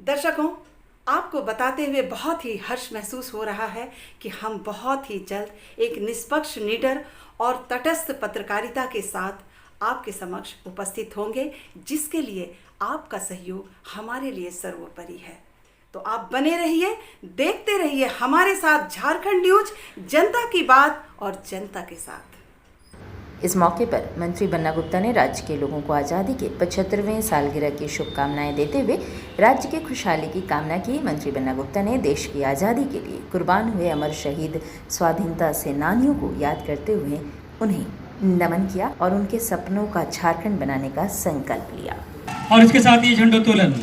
दर्शकों, आपको बताते हुए बहुत ही हर्ष महसूस हो रहा है कि हम बहुत ही जल्द एक निष्पक्ष, निडर और तटस्थ पत्रकारिता के साथ आपके समक्ष उपस्थित होंगे, जिसके लिए आपका सहयोग हमारे लिए सर्वोपरि है। तो आप बने रहिए, देखते रहिए हमारे साथ झारखंड न्यूज, जनता की बात और जनता के साथ। इस मौके पर मंत्री बन्ना गुप्ता ने राज्य के लोगों को आज़ादी के 75वें सालगिरह की शुभकामनाएं देते हुए राज्य की खुशहाली की कामना की। मंत्री बन्ना गुप्ता ने देश की आज़ादी के लिए कुर्बान हुए अमर शहीद स्वाधीनता सेनानियों को याद करते हुए उन्हें नमन किया और उनके सपनों का झारखंड बनाने का संकल्प लिया। और इसके साथ ही झंडोत्तोलन।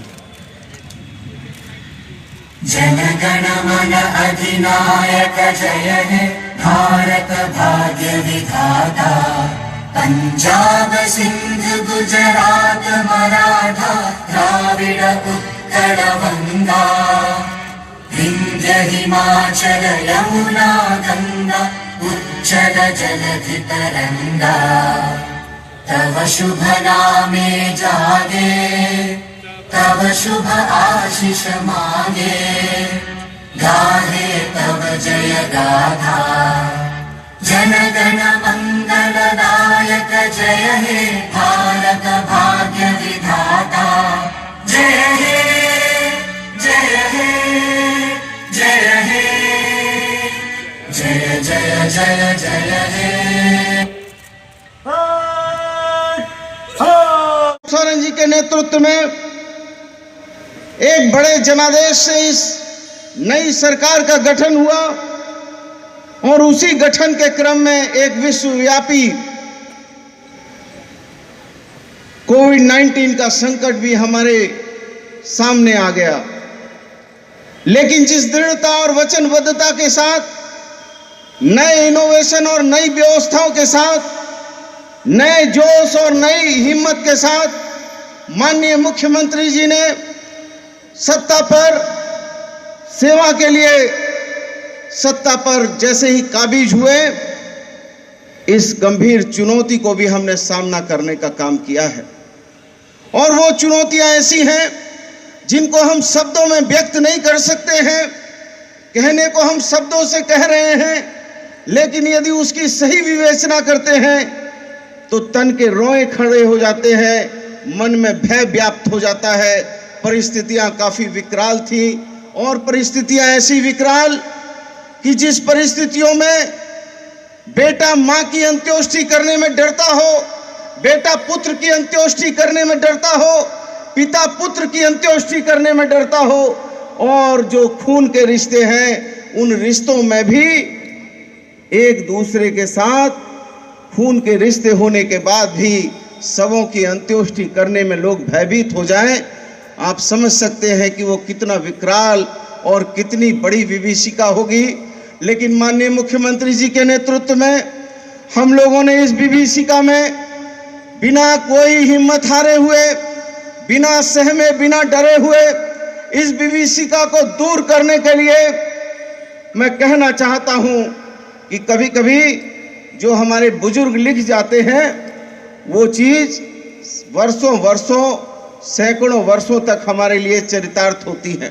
जन गण मन अधिनायक जय हे भारत भाग्य विधाता, पंजाब सिंध गुजरात मराठा द्राविड़ उत्कल गंगा, विंध्य हिमाचल यमुना गंगा उच्चल जलधि तरंगा, तव शुभ नामे जागे तब शुभ आशीष मांगे, गाहे तब जय गाथा, जन गण मंगलदायक जय हे भारत भाग्य विधाता, जय हे जय हे जय हे जय जय जय जय हे। सोरेन जी के नेतृत्व में एक बड़े जनादेश से इस नई सरकार का गठन हुआ और उसी गठन के क्रम में एक विश्वव्यापी कोविड-19 का संकट भी हमारे सामने आ गया। लेकिन जिस दृढ़ता और वचनबद्धता के साथ, नए इनोवेशन और नई व्यवस्थाओं के साथ, नए जोश और नई हिम्मत के साथ माननीय मुख्यमंत्री जी ने सत्ता पर सेवा के लिए सत्ता पर जैसे ही काबिज हुए, इस गंभीर चुनौती को भी हमने सामना करने का काम किया है। और वो चुनौतियां ऐसी हैं जिनको हम शब्दों में व्यक्त नहीं कर सकते हैं, कहने को हम शब्दों से कह रहे हैं, लेकिन यदि उसकी सही विवेचना करते हैं तो तन के रोए खड़े हो जाते हैं, मन में भय व्याप्त हो जाता है। परिस्थितियां काफी विकराल थी और परिस्थितियां ऐसी विकराल कि जिस परिस्थितियों में बेटा मां की अंत्योष्टि करने में डरता हो, बेटा पुत्र की अंत्योष्टि करने में डरता हो, पिता पुत्र की अंत्योष्टि करने में डरता हो, और जो खून के रिश्ते हैं उन रिश्तों में भी एक दूसरे के साथ खून के रिश्ते होने के बाद भी शवों की अंत्योष्टि करने में लोग भयभीत हो जाएं। आप समझ सकते हैं कि वो कितना विकराल और कितनी बड़ी विभीषिका होगी। लेकिन माननीय मुख्यमंत्री जी के नेतृत्व में हम लोगों ने इस विभीषिका में बिना कोई हिम्मत हारे हुए, बिना सहमे, बिना डरे हुए इस विभीषिका को दूर करने के लिए मैं कहना चाहता हूं कि कभी कभी जो हमारे बुजुर्ग लिख जाते हैं वो चीज वर्षों वर्षों, सैकड़ों वर्षों तक हमारे लिए चरितार्थ होती है।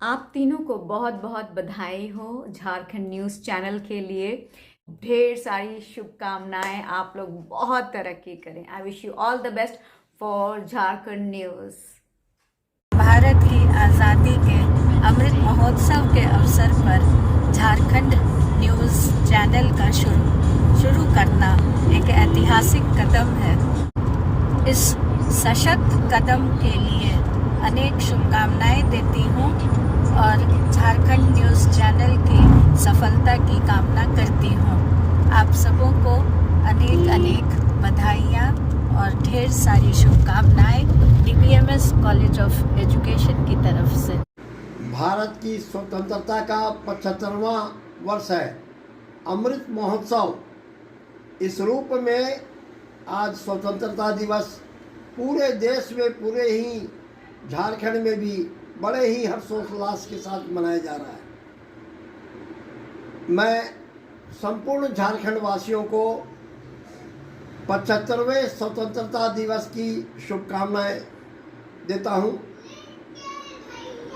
आप तीनों को बहुत बहुत बधाई हो झारखंड न्यूज़ चैनल के लिए। ढेर सारी शुभकामनाएं, आप लोग बहुत तरक्की करें। I wish you all the best for Jharkhand news. Bharat की आज़ादी के अमृत महोत्सव के अवसर पर झारखंड न्यूज़ चैनल का शुरू करना एक ऐतिहासिक कदम है। इस सशक्त कदम के लिए अनेक शुभकामनाएं देती हूँ और झारखंड न्यूज़ चैनल की सफलता की कामना करती हूँ। आप सबों को अनेक अनेक बधाइयाँ और ढेर सारी शुभकामनाएं DBMS कॉलेज ऑफ एजुकेशन की तरफ से। भारत की स्वतंत्रता का 75वां वर्ष है। अमृत महोत्सव इस रूप में आज स्वतंत्रता दिवस पूरे देश में, पूरे ही झारखंड में भी बड़े ही हर्षोल्लास के साथ मनाया जा रहा है। मैं संपूर्ण झारखंड वासियों को 75वें स्वतंत्रता दिवस की शुभकामनाएं देता हूं।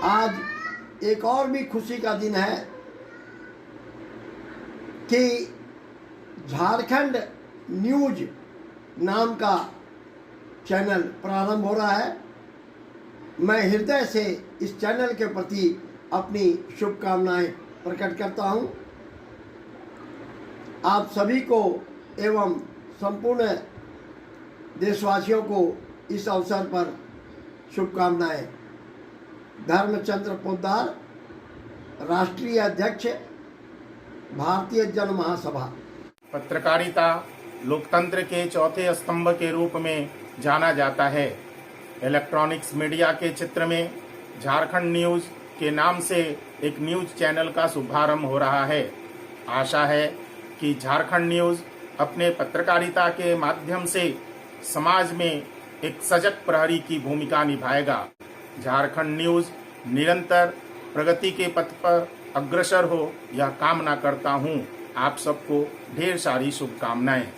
आज एक और भी खुशी का दिन है कि झारखंड न्यूज नाम का चैनल प्रारंभ हो रहा है। मैं हृदय से इस चैनल के प्रति अपनी शुभकामनाएं प्रकट करता हूं। आप सभी को एवं संपूर्ण देशवासियों को इस अवसर पर शुभकामनाएं। धर्मचंद्र पोद्दार, राष्ट्रीय अध्यक्ष, भारतीय जन महासभा। पत्रकारिता लोकतंत्र के चौथे स्तंभ के रूप में जाना जाता है। इलेक्ट्रॉनिक्स मीडिया के चित्र में झारखंड न्यूज के नाम से एक न्यूज चैनल का शुभारंभ हो रहा है। आशा है कि झारखंड न्यूज अपने पत्रकारिता के माध्यम से समाज में एक सजग प्रहरी की भूमिका निभाएगा। झारखंड न्यूज निरंतर प्रगति के पथ पर अग्रसर हो, यह कामना करता हूं। आप सबको ढेर सारी शुभकामनाएं।